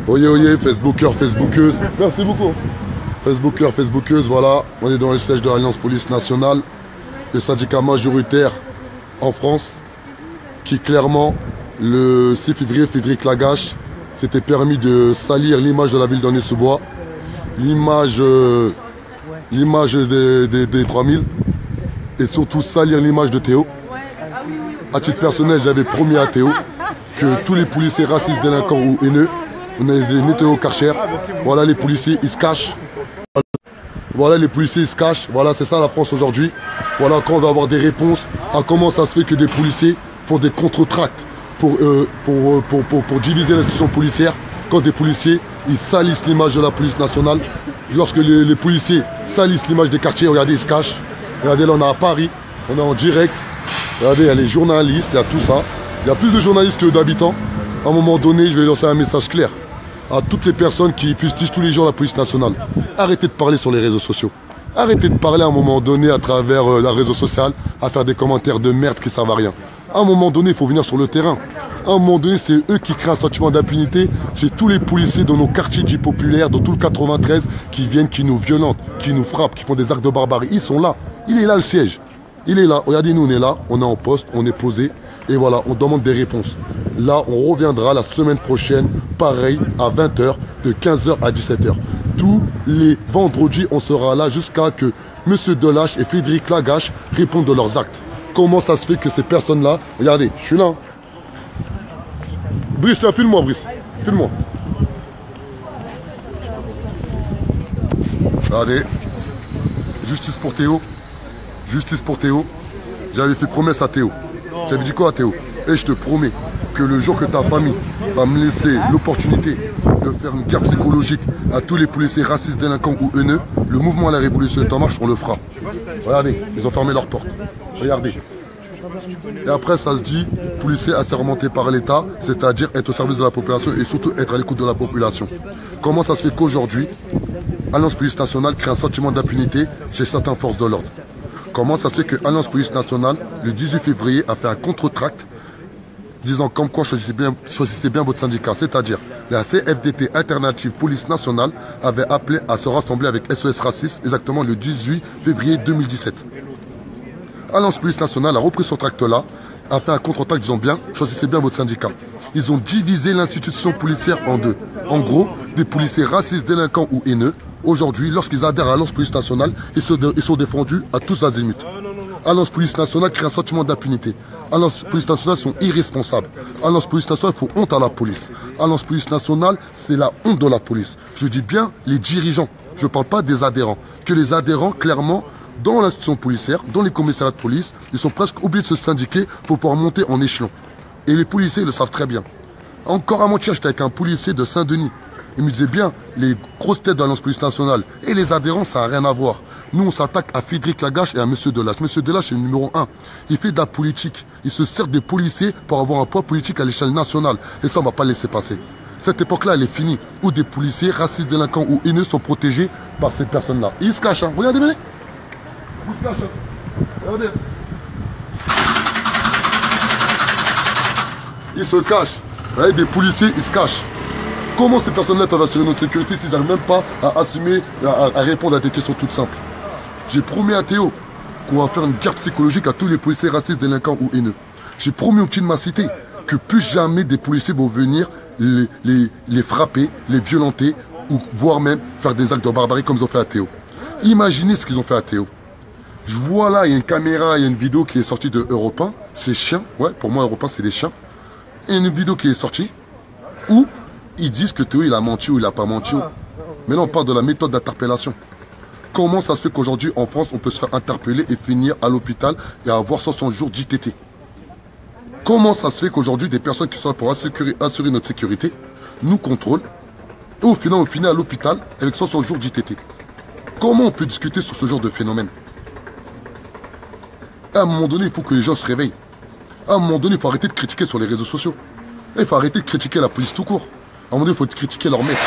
Oyez, oyez, Facebookers, Facebookeuses. Merci beaucoup. Facebookers, Facebookeuses, voilà. On est dans le siège de l'Alliance Police Nationale, le syndicat majoritaire en France, qui clairement, le 6 février, Frédéric Lagache s'était permis de salir l'image de la ville d'Aulnay-sous-Bois, l'image des 3000, et surtout salir l'image de Théo. À titre personnel, j'avais promis à Théo que tous les policiers racistes, délinquants ou haineux, on a des Théo Karcher. Voilà, les policiers, ils se cachent. Voilà, les policiers, ils se cachent. Voilà, c'est ça la France aujourd'hui. Voilà, quand on va avoir des réponses à comment ça se fait que des policiers font des contre-tracts pour diviser l'institution policière. Quand des policiers, ils salissent l'image de la police nationale. Lorsque les policiers salissent l'image des quartiers, regardez, ils se cachent. Regardez, là, on est à Paris. On est en direct. Regardez, il y a les journalistes, il y a tout ça. Il y a plus de journalistes que d'habitants. À un moment donné, je vais lancer un message clair à toutes les personnes qui fustigent tous les jours la police nationale. Arrêtez de parler sur les réseaux sociaux. Arrêtez de parler à un moment donné à travers la réseau social, à faire des commentaires de merde qui ne servent à rien. À un moment donné, il faut venir sur le terrain. À un moment donné, c'est eux qui créent un sentiment d'impunité. C'est tous les policiers dans nos quartiers dits populaires, dans tout le 93, qui viennent, qui nous violentent, qui nous frappent, qui font des actes de barbarie. Ils sont là. Il est là le siège. Il est là. Regardez, nous, on est là. On est en poste, on est posé. Et voilà, on demande des réponses. Là, on reviendra la semaine prochaine, pareil, à 20h, de 15h à 17h. Tous les vendredis, on sera là jusqu'à que M. Delâche et Frédéric Lagache répondent de leurs actes. Comment ça se fait que ces personnes-là... Regardez, je suis là. Brice, tiens, filme-moi, Brice. Filme-moi. Regardez. Justice pour Théo. Justice pour Théo. J'avais fait promesse à Théo. J'avais dit quoi à Théo? Et je te promets que le jour que ta famille va me laisser l'opportunité de faire une guerre psychologique à tous les policiers racistes, délinquants ou haineux, le mouvement à la révolution est en marche, on le fera. Regardez, ils ont fermé leurs portes. Regardez. Et après, ça se dit, policier assermenté par l'État, c'est-à-dire être au service de la population et surtout être à l'écoute de la population. Comment ça se fait qu'aujourd'hui, Alliance Police Nationale crée un sentiment d'impunité chez certaines forces de l'ordre? Comment ça se fait que Alliance Police Nationale, le 18 février, a fait un contre-tract disant comme quoi choisissez bien votre syndicat, c'est-à-dire la CFDT Alternative Police Nationale avait appelé à se rassembler avec SOS Racisme exactement le 18 février 2017. Alliance Police Nationale a repris ce tract-là, a fait un contre-tract disant bien, choisissez bien votre syndicat. Ils ont divisé l'institution policière en deux. En gros, des policiers racistes, délinquants ou haineux, aujourd'hui, lorsqu'ils adhèrent à Alliance Police Nationale, ils sont défendus à tous azimuts. Alliance Police Nationale crée un sentiment d'impunité. Alliance Police Nationale sont irresponsables. Alliance Police Nationale font honte à la police. Alliance Police Nationale, c'est la honte de la police. Je dis bien les dirigeants. Je ne parle pas des adhérents. Que les adhérents, clairement, dans l'institution policière, dans les commissariats de police, ils sont presque obligés de se syndiquer pour pouvoir monter en échelon. Et les policiers le savent très bien. Encore avant-hier, j'étais avec un policier de Saint-Denis. Il me disait bien, les grosses têtes de l'Alliance Police Nationale et les adhérents, ça n'a rien à voir. Nous, on s'attaque à Frédéric Lagache et à M. Delâche. M. Delâche, c'est le numéro 1. Il fait de la politique. Il se sert des policiers pour avoir un poids politique à l'échelle nationale. Et ça, on ne va pas laisser passer. Cette époque-là, elle est finie. Où des policiers, racistes, délinquants ou haineux sont protégés par ces personnes-là. Ils se cachent. Hein. Regardez, venez. Ils se cachent. Hein. Regardez. Ils se cachent. Regardez, des policiers, ils se cachent. Comment ces personnes-là peuvent assurer notre sécurité s'ils n'arrivent même pas à assumer, à répondre à des questions toutes simples? J'ai promis à Théo qu'on va faire une guerre psychologique à tous les policiers racistes, délinquants ou haineux. J'ai promis aux petits de ma cité que plus jamais des policiers vont venir les frapper, les violenter ou voire même faire des actes de barbarie comme ils ont fait à Théo. Imaginez ce qu'ils ont fait à Théo. Je vois là, il y a une caméra, il y a une vidéo qui est sortie de Europe 1. C'est chiens, ouais, pour moi Europe 1 c'est des chiens. Il y a une vidéo qui est sortie où ils disent que Théo il a menti ou il n'a pas menti. Mais là on parle de la méthode d'interpellation. Comment ça se fait qu'aujourd'hui en France on peut se faire interpeller et finir à l'hôpital et avoir 60 jours d'ITT? Comment ça se fait qu'aujourd'hui des personnes qui sont là pour assurer notre sécurité nous contrôlent et au final on finit à l'hôpital avec 60 jours d'ITT? Comment on peut discuter sur ce genre de phénomène? À un moment donné il faut que les gens se réveillent. À un moment donné il faut arrêter de critiquer sur les réseaux sociaux. Il faut arrêter de critiquer la police tout court. À un moment donné, il faut critiquer leur maître.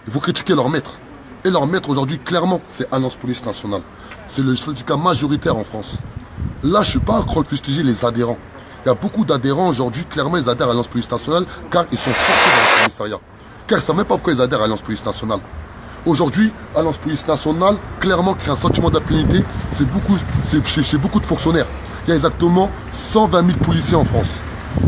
Il faut critiquer leur maître. Et leur maître aujourd'hui, clairement, c'est Alliance Police Nationale. C'est le syndicat majoritaire en France. Là, je ne suis pas en train de fustiger les adhérents. Il y a beaucoup d'adhérents aujourd'hui, clairement, ils adhèrent à l'Alliance Police Nationale car ils sont forcés dans le commissariat. Car ils ne savent même pas pourquoi ils adhèrent à l'Alliance Police Nationale. Aujourd'hui, l'Alliance Police Nationale, clairement, crée un sentiment d'impunité chez beaucoup de fonctionnaires. Il y a exactement 120 000 policiers en France.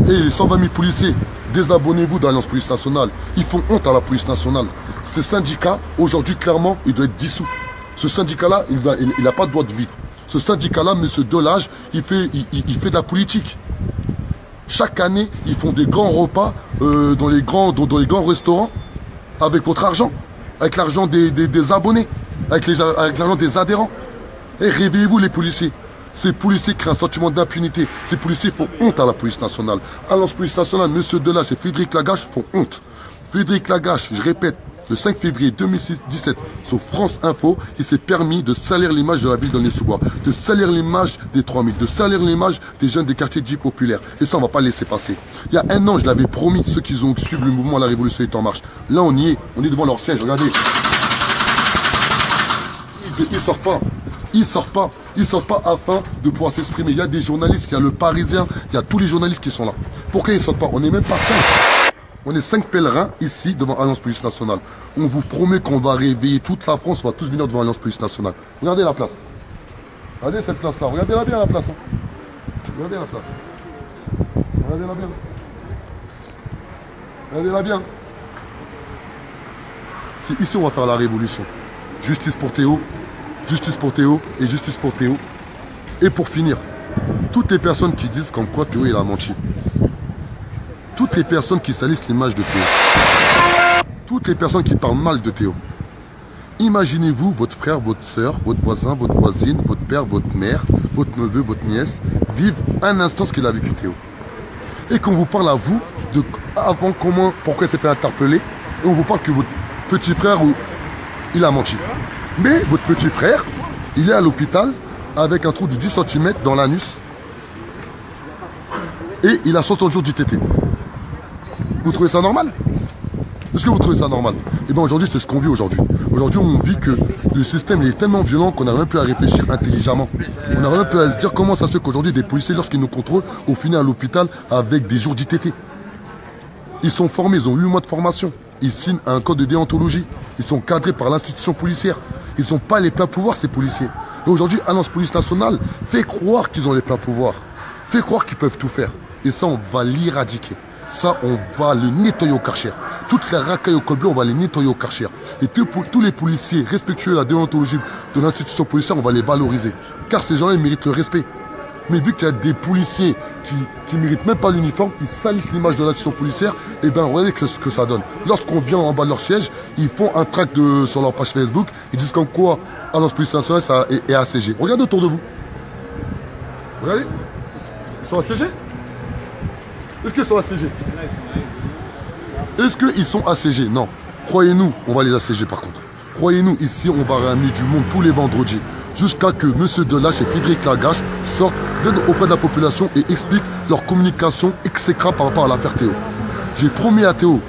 Et les 120 000 policiers, désabonnez-vous de l'Alliance Police Nationale. Ils font honte à la police nationale. Ce syndicat, aujourd'hui, clairement, il doit être dissous. Ce syndicat-là, il n'a pas le droit de vivre. Ce syndicat-là, M. Delage, il fait de la politique. Chaque année, ils font des grands repas dans les grands restaurants avec votre argent, avec l'argent des abonnés, avec l'argent des adhérents. Et réveillez-vous les policiers. Ces policiers créent un sentiment d'impunité. Ces policiers font honte à la police nationale. Alliance Police Nationale, M. Delage et Frédéric Lagache font honte. Frédéric Lagache, je répète, le 5 février 2017, sur France Info, il s'est permis de salir l'image de la ville d'Aulnay-sous-Bois, de salir l'image des 3000, de salir l'image des jeunes des quartiers dits populaires. Et ça, on ne va pas laisser passer. Il y a un an, je l'avais promis, ceux qui ont suivi le mouvement La Révolution est en marche. Là, on y est. On est devant leur siège. Regardez. Ils ne sortent pas. Ils ne sortent pas. Ils ne sortent pas afin de pouvoir s'exprimer. Il y a des journalistes, il y a le Parisien, il y a tous les journalistes qui sont là. Pourquoi ils ne sortent pas? On n'est même pas 5. On est 5 pèlerins ici devant Alliance Police Nationale. On vous promet qu'on va réveiller toute la France. On va tous venir devant Alliance Police Nationale. Regardez la place. Regardez cette place-là. Regardez-la bien la place. Hein. Regardez la place. Regardez-la bien. Regardez-la bien. C'est ici on va faire la révolution. Justice pour Théo. Justice pour Théo et justice pour Théo. Et pour finir, toutes les personnes qui disent comme quoi Théo il a menti. Toutes les personnes qui salissent l'image de Théo. Toutes les personnes qui parlent mal de Théo. Imaginez-vous votre frère, votre soeur, votre voisin, votre voisine, votre père, votre mère, votre neveu, votre nièce vivent un instant ce qu'il a vécu Théo. Et qu'on vous parle à vous de avant comment, pourquoi il s'est fait interpeller. Et on vous parle que votre petit frère, il a menti. Mais votre petit frère, il est à l'hôpital avec un trou de 10 cm dans l'anus. Et il a 60 jours d'ITT. Vous trouvez ça normal? Est-ce que vous trouvez ça normal? Eh bien aujourd'hui, c'est ce qu'on vit aujourd'hui. Aujourd'hui, on vit que le système il est tellement violent qu'on n'arrive même plus à réfléchir intelligemment. On n'arrive même plus à se dire comment ça se fait qu'aujourd'hui, des policiers, lorsqu'ils nous contrôlent, on finit à l'hôpital avec des jours d'ITT. Ils sont formés, ils ont 8 mois de formation. Ils signent un code de déontologie. Ils sont cadrés par l'institution policière. Ils n'ont pas les pleins pouvoirs, ces policiers. Et aujourd'hui, Alliance Police Nationale fait croire qu'ils ont les pleins pouvoirs. Fait croire qu'ils peuvent tout faire. Et ça, on va l'éradiquer. Ça, on va le nettoyer au Karcher. Toutes les racailles au col bleu, on va les nettoyer au Karcher. Et tous les policiers respectueux de la déontologie de l'institution policière, on va les valoriser. Car ces gens-là, ils méritent le respect. Mais vu qu'il y a des policiers qui ne méritent même pas l'uniforme, ils salissent l'image de l'institution policière, et bien regardez ce que ça donne. Lorsqu'on vient en bas de leur siège, ils font un tract sur leur page Facebook, ils disent comme quoi Alliance Police Nationale est ACG. Regardez autour de vous. Regardez. Ils sont ACG? Est-ce qu'ils sont ACG? Est-ce qu'ils sont ACG? Non. Croyez-nous, on va les ACG par contre. Croyez-nous, ici, on va ramener du monde tous les vendredis. Jusqu'à que M. Delage et Frédéric Lagache sortent, viennent auprès de la population et expliquent leur communication exécrable par rapport à l'affaire Théo. J'ai promis à Théo,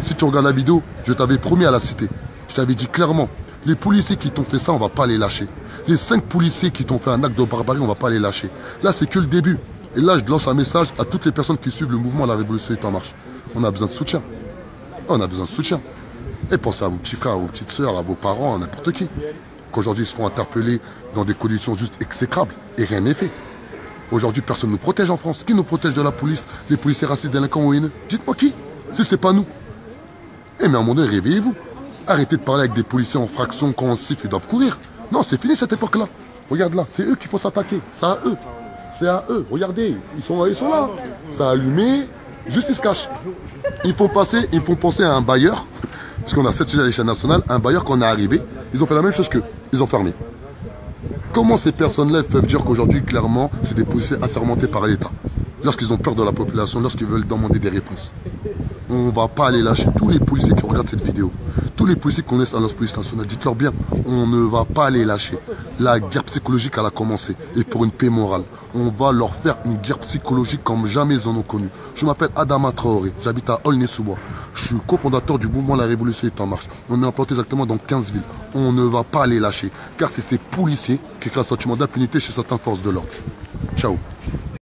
si tu regardes la vidéo, je t'avais promis à la cité. Je t'avais dit clairement, les policiers qui t'ont fait ça, on ne va pas les lâcher. Les 5 policiers qui t'ont fait un acte de barbarie, on ne va pas les lâcher. Là, c'est que le début. Et là, je lance un message à toutes les personnes qui suivent le mouvement La Révolution est en marche. On a besoin de soutien. On a besoin de soutien. Et pensez à vos petits frères, à vos petites sœurs, à vos parents, à n'importe qui. Qu'aujourd'hui, ils se font interpeller dans des conditions juste exécrables. Et rien n'est fait. Aujourd'hui, personne ne nous protège en France. Qui nous protège de la police, les policiers racistes, délinquants ou haineux? Dites-moi qui? Si c'est pas nous. Eh mais à un moment donné, réveillez-vous. Arrêtez de parler avec des policiers en fraction quand on siffle, ils doivent courir. Non, c'est fini cette époque-là. Regarde là, c'est eux qu'il faut s'attaquer. C'est à eux. C'est à eux. Regardez, ils sont là. Ça a allumé. Justice cash. Ils font penser à un bailleur, parce qu'on a 7 sujets à l'échelle nationale, un bailleur qu'on est arrivé, ils ont fait la même chose qu'eux. Ils ont fermé. Comment ces personnes-là peuvent dire qu'aujourd'hui, clairement, c'est des policiers assermentés par l'État? Lorsqu'ils ont peur de la population, lorsqu'ils veulent demander des réponses. On ne va pas les lâcher. Tous les policiers qui regardent cette vidéo, tous les policiers qui connaissent Alliance Police Nationale, dites-leur bien, on ne va pas les lâcher. La guerre psychologique, elle a commencé. Et pour une paix morale, on va leur faire une guerre psychologique comme jamais ils en ont connu. Je m'appelle Adama Traoré, j'habite à Aulnay-sous-Bois. Je suis cofondateur du mouvement La Révolution est en marche. On est implanté exactement dans 15 villes. On ne va pas les lâcher. Car c'est ces policiers qui créent un sentiment d'impunité chez certaines forces de l'ordre. Ciao.